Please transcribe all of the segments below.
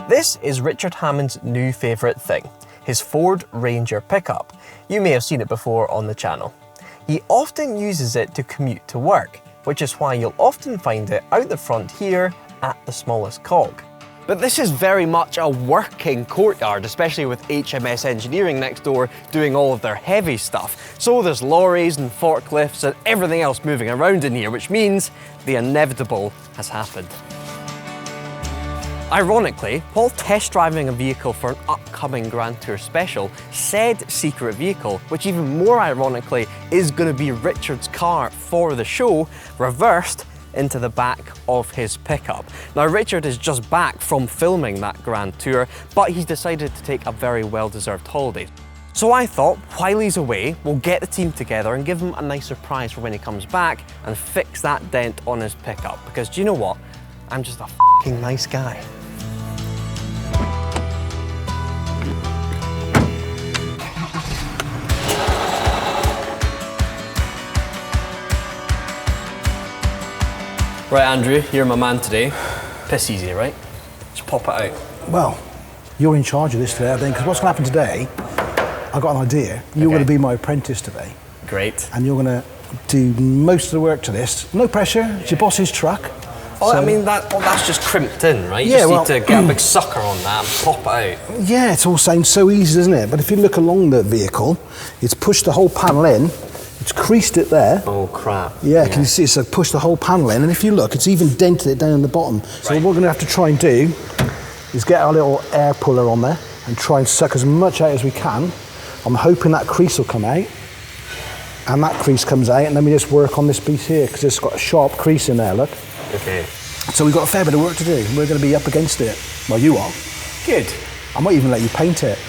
This is Richard Hammond's new favourite thing, his Ford Ranger pickup. You may have seen it before on the channel. He often uses it to commute to work, which is why you'll often find it out the front here at the smallest cog. But this is very much a working courtyard, especially with HMS Engineering next door doing all of their heavy stuff. So there's lorries and forklifts and everything else moving around in here, which means the inevitable has happened. Ironically, while test driving a vehicle for an upcoming Grand Tour special, said secret vehicle, which even more ironically is going to be Richard's car for the show, reversed into the back of his pickup. Now Richard is just back from filming that Grand Tour, but he's decided to take a very well-deserved holiday. So I thought, while he's away, we'll get the team together and give him a nice surprise for when he comes back and fix that dent on his pickup. Because do you know what? I'm just a f***ing nice guy. Right, Andrew, you're my man today. Piss easy, right? Just pop it out. Well, you're in charge of this today, I think, because what's going to happen today, I've got an idea. You're going to be my apprentice today. Great. And you're going to do most of the work to this. No pressure, it's your boss's truck. Oh, so, I mean, that's just crimped in, right? You just need to get a big sucker on that and pop it out. Yeah, it all sounds so easy, doesn't it? But if you look along the vehicle, it's pushed the whole panel in. It's creased it there. Oh crap. Yeah, can you see it's pushed the whole panel in, and if you look, it's even dented it down the bottom. So what we're going to have to try and do is get our little air puller on there and try and suck as much out as we can. I'm hoping that crease will come out, and that crease comes out, and then we just work on this piece here, because it's got a sharp crease in there, look. Okay. So we've got a fair bit of work to do. We're going to be up against it. Well, you are. Good. I might even let you paint it.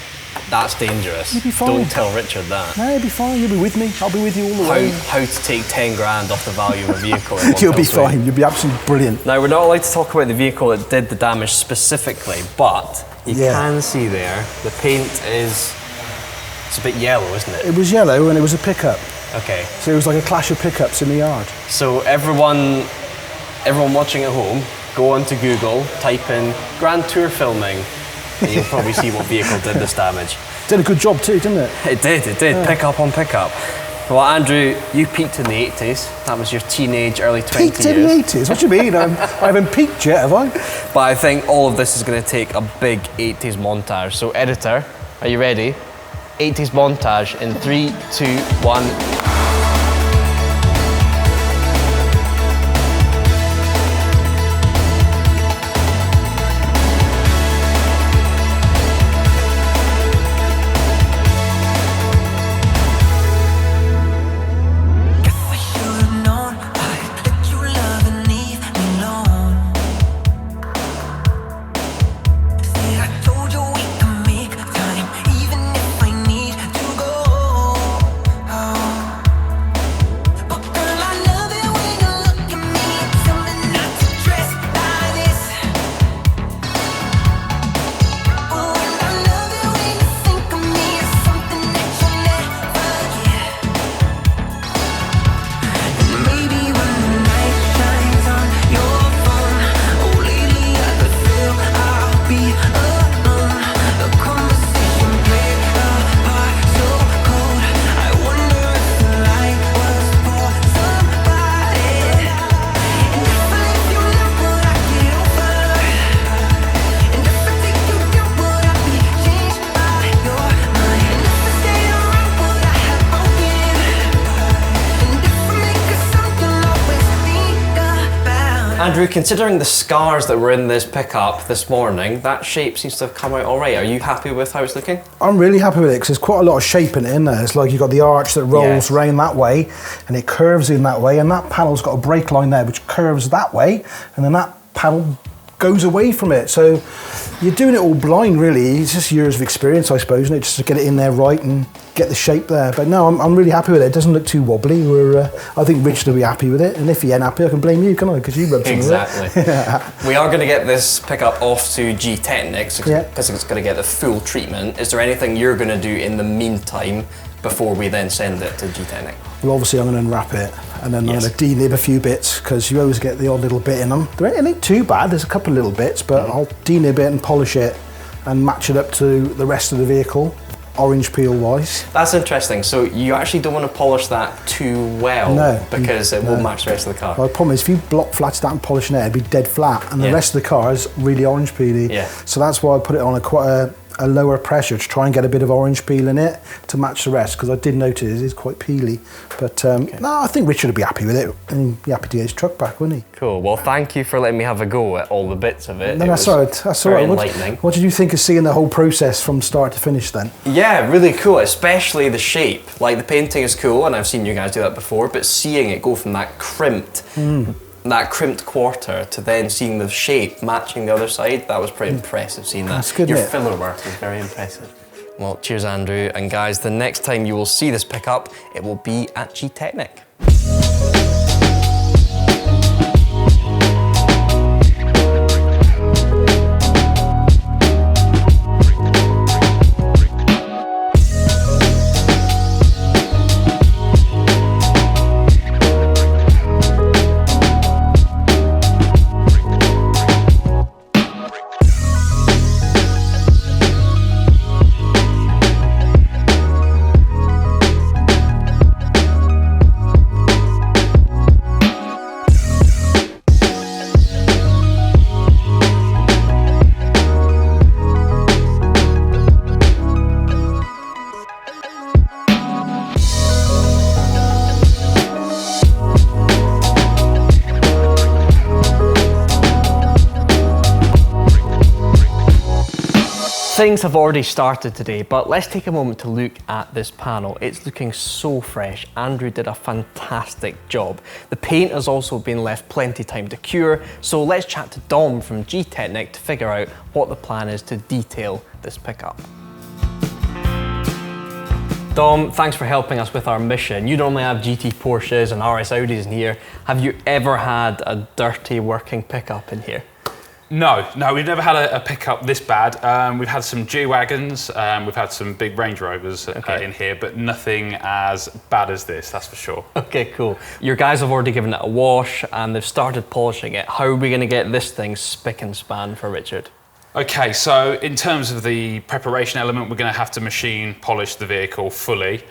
That's dangerous. You'll be fine. Don't tell Richard that. No, you'll be fine. You'll be with me. I'll be with you all the way. How to take 10 grand off the value of a vehicle in one You'll be swing. fine. You'll be absolutely brilliant. Now, we're not allowed to talk about the vehicle that did the damage specifically, but you can see there, the paint is, it's a bit yellow, isn't it? It was yellow and it was a pickup. Okay. So it was like a clash of pickups in the yard. So everyone watching at home, go onto Google, type in Grand Tour filming, and you'll probably see what vehicle did this damage. Did a good job too, didn't it? It did. Yeah. Pickup on pickup. Well, Andrew, you peaked in the 80s. That was your teenage, early 20s. Peaked in the 80s? What do you mean? I haven't peaked yet, have I? But I think all of this is going to take a big 80s montage. So, editor, are you ready? 80s montage in 3, 2, 1. Andrew, considering the scars that were in this pickup this morning, that shape seems to have come out all right. Are you happy with how it's looking? I'm really happy with it because there's quite a lot of shape in it, isn't there? It's like you've got the arch that rolls round that way and it curves in that way, and that panel's got a brake line there which curves that way, and then that panel goes away from it. So you're doing it all blind, really. It's just years of experience, I suppose, isn't it? Just to get it in there right and get the shape there. But no, I'm really happy with it. It doesn't look too wobbly. I think Richard will be happy with it. And if he ain't happy, I can blame you, can I? Because you rubbed some of it. Exactly. We are going to get this pickup off to Gtechniq because it's going to get the full treatment. Is there anything you're going to do in the meantime before we then send it to Gtechniq? Well, obviously I'm going to unwrap it and then I'm going to denib a few bits because you always get the odd little bit in them. They ain't too bad, there's a couple of little bits, but I'll denib it and polish it and match it up to the rest of the vehicle, orange peel wise. That's interesting. So you actually don't want to polish that too well because it won't match the rest of the car. Well, the problem is if you block flat that and polish it, it'd be dead flat and the rest of the car is really orange peely. Yeah. So that's why I put it on quite a lower pressure to try and get a bit of orange peel in it to match the rest, because I did notice it is quite peely. But no, I think Richard would be happy with it and be happy to get his truck back, wouldn't he? Cool. Well, thank you for letting me have a go at all the bits of it. No, that's all right. That's all right. Enlightening. What did you think of seeing the whole process from start to finish then? Yeah, really cool, especially the shape. Like the painting is cool, and I've seen you guys do that before, but seeing it go from that crimped quarter to then seeing the shape matching the other side, that was pretty impressive seeing that. That's good, Your filler work was very impressive. Well, cheers Andrew, and guys, the next time you will see this pickup, it will be at Gtechniq. Things have already started today, but let's take a moment to look at this panel. It's looking so fresh. Andrew did a fantastic job. The paint has also been left plenty time to cure, so let's chat to Dom from Gtechniq to figure out what the plan is to detail this pickup. Dom, thanks for helping us with our mission. You normally have GT Porsches and RS Audis in here. Have you ever had a dirty working pickup in here? No, we've never had a pickup this bad. We've had some G-Wagons, we've had some big Range Rovers in here, but nothing as bad as this, that's for sure. Okay, cool. Your guys have already given it a wash and they've started polishing it. How are we going to get this thing spick and span for Richard? Okay, so in terms of the preparation element, we're going to have to machine polish the vehicle fully.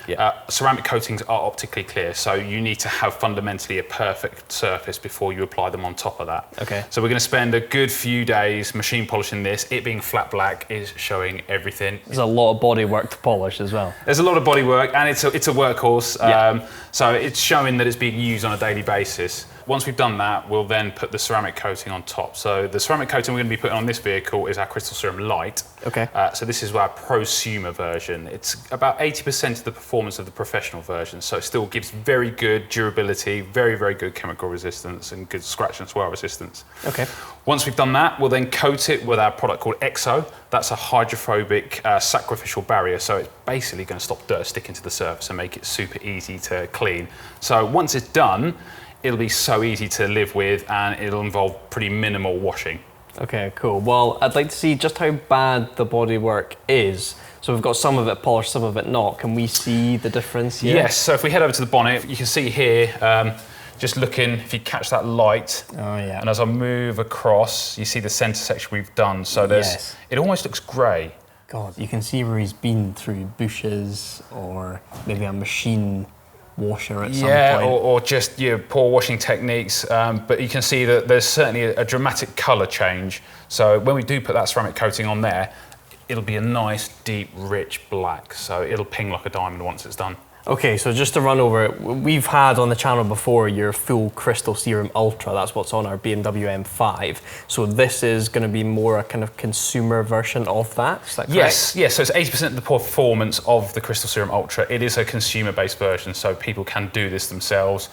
Ceramic coatings are optically clear, so you need to have fundamentally a perfect surface before you apply them on top of that. Okay. So we're going to spend a good few days machine polishing this. It being flat black is showing everything. There's a lot of body work to polish as well. There's a lot of body work, and it's a workhorse, so it's showing that it's being used on a daily basis. Once we've done that, we'll then put the ceramic coating on top. So the ceramic coating we're going to be putting on this vehicle is our Crystal Serum Light. Okay. So this is our prosumer version. It's about 80% of the performance of the professional version, so it still gives very good durability, very, very good chemical resistance, and good scratch and swirl resistance. Okay. Once we've done that, we'll then coat it with our product called Exo. That's a hydrophobic sacrificial barrier, so it's basically going to stop dirt sticking to the surface and make it super easy to clean. So once it's done, it'll be so easy to live with and it'll involve pretty minimal washing. Okay, cool. Well, I'd like to see just how bad the bodywork is. So we've got some of it polished, some of it not. Can we see the difference here? Yes, so if we head over to the bonnet, you can see here, just looking, if you catch that light, and as I move across, you see the centre section we've done. So there's, it almost looks grey. God, you can see where he's been through bushes or maybe a machine washer at some point. Or just poor washing techniques, but you can see that there's certainly a dramatic colour change. So when we do put that ceramic coating on there, it'll be a nice, deep, rich black. So it'll ping like a diamond once it's done. Okay, so just to run over it, we've had on the channel before your full Crystal Serum Ultra. That's what's on our BMW M5. So this is going to be more a kind of consumer version of that, is that correct? Yes, so it's 80% of the performance of the Crystal Serum Ultra. It is a consumer-based version, so people can do this themselves.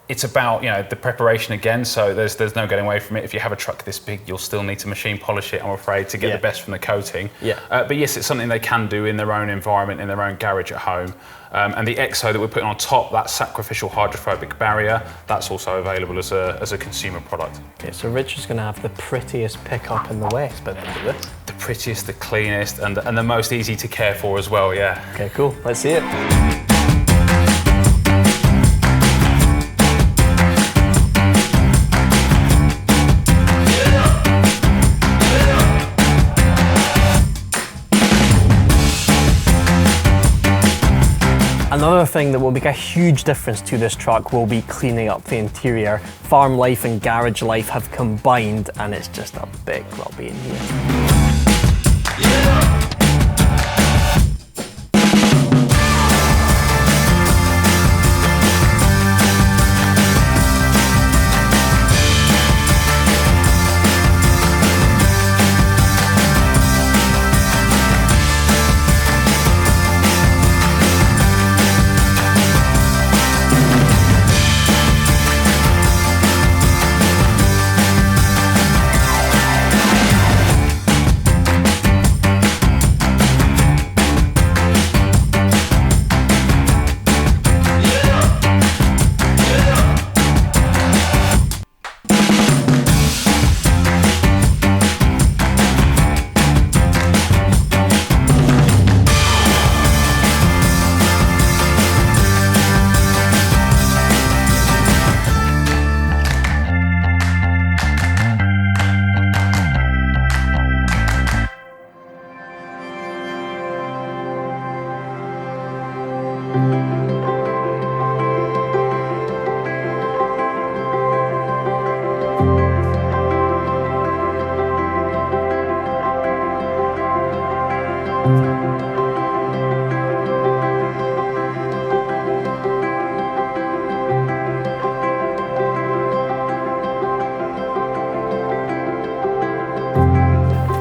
It's about, the preparation again, so there's no getting away from it. If you have a truck this big, you'll still need to machine polish it, I'm afraid, to get the best from the coating. But yes, it's something they can do in their own environment, in their own garage at home. And the Exo that we're putting on top, that sacrificial hydrophobic barrier, that's also available as a consumer product. Okay, so Richard's going to have the prettiest pickup in the West by the end of this. The prettiest, the cleanest, and the most easy to care for as well, yeah. Okay, cool. Let's see it. Another thing that will make a huge difference to this truck will be cleaning up the interior. Farm life and garage life have combined, and it's just a big grubby in here.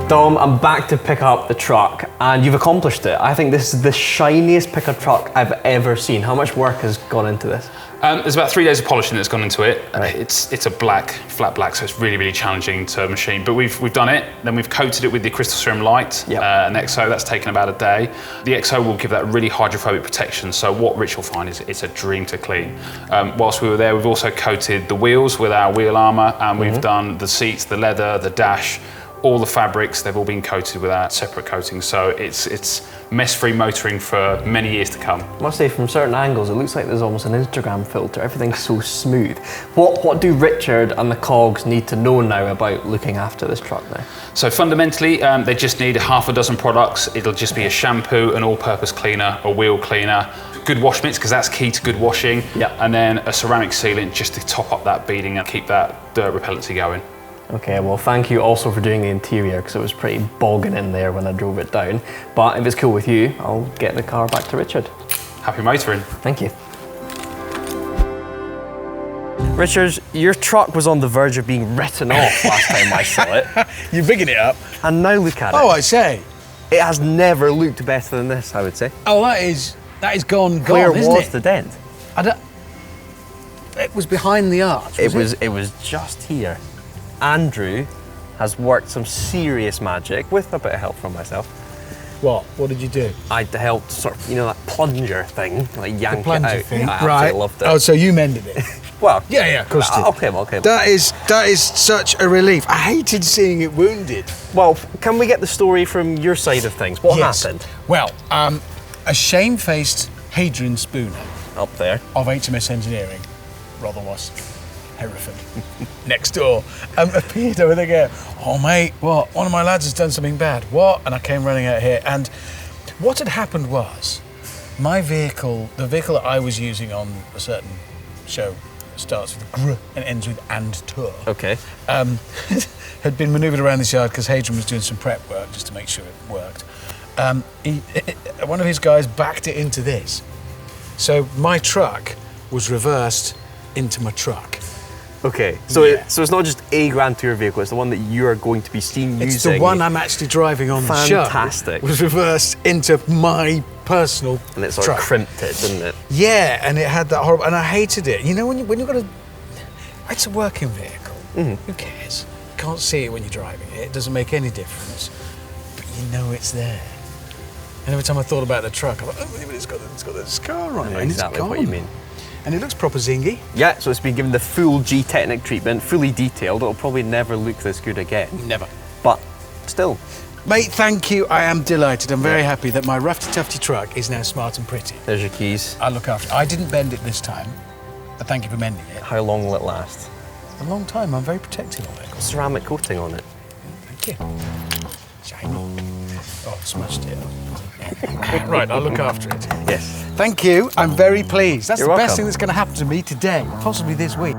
Dom, I'm back to pick up the truck, and you've accomplished it. I think this is the shiniest pickup truck I've ever seen. How much work has gone into this? There's about 3 days of polishing that's gone into it. Right. It's a flat black, so it's really challenging to machine. But we've done it. Then we've coated it with the crystal serum light, Yep. an EXO. That's taken about a day. The EXO will give that really hydrophobic protection. So what Rich will find is it's a dream to clean. Whilst we were there, we've also coated the wheels with our wheel armour, and we've done the seats, the leather, the dash. All the fabrics, they've all been coated with our separate coating, so it's mess-free motoring for many years to come. I must say, from certain angles, it looks like there's almost an Instagram filter. Everything's so smooth. What do Richard and the cogs need to know now about looking after this truck now? So fundamentally, they just need half a dozen products. It'll just be a shampoo, an all-purpose cleaner, a wheel cleaner, good wash mitts, because that's key to good washing, and then a ceramic sealant just to top up that beading and keep that dirt repellency going. Okay, well, thank you also for doing the interior, because it was pretty bogging in there when I drove it down. But if it's cool with you, I'll get the car back to Richard. Happy motoring. Thank you. Richard, your truck was on the verge of being written off last time I saw it. You're bigging it up. And now look at it. Oh, I say. It has never looked better than this, I would say. Oh, that is gone, Where isn't was it? the dent? It was behind the arch, It was just here. Andrew has worked some serious magic with a bit of help from myself. What? What did you do? I helped sort of, that plunger thing, like yank The plunger it out. thing? I absolutely loved it. Oh, so you mended it? Well, yeah, of course you did. Okay. That is such a relief. I hated seeing it wounded. Well, can we get the story from your side of things? What happened? Well, a shamefaced Hadrian Spooner Up there. of HMS Engineering, Rotherwas, Hereford, next door, appeared over there going, "Oh mate, what? One of my lads has done something bad. What?" And I came running out here, and what had happened was, my vehicle, the vehicle that I was using on a certain show, starts with gr and ends with and tour. Okay. Had been manoeuvred around this yard because Hadrian was doing some prep work just to make sure it worked. One of his guys backed it into this. So my truck was reversed into my truck. Okay, so it's not just a Grand Tour vehicle, it's the one that you are going to be seen using. It's the one I'm actually driving on the show. Fantastic. Was reversed into my personal And it sort truck. of crimped it, didn't it? Yeah, and it had that horrible, and I hated it. You know, when you've got it's a working vehicle. Who cares? You can't see it when you're driving it. It doesn't make any difference. But you know it's there. And every time I thought about the truck, I'm like, oh, but it's got the scar on it. I know and exactly it's gone. what you mean. And it looks proper zingy. Yeah, so it's been given the full Gtechniq treatment, fully detailed. It'll probably never look this good again. Never. But still, Mate, thank you. I am delighted. I'm very happy that my rough tufty truck is now smart and pretty. There's your keys. I'll look after it. I didn't bend it this time, but thank you for mending it. How long will it last? A long time. I'm very protective of it. Ceramic coating on it. Thank you. Shiny. Oh, smashed it. Right, I'll look after it. Yes. Thank you. I'm very pleased. That's You're the welcome. best thing that's going to happen to me today, possibly this week.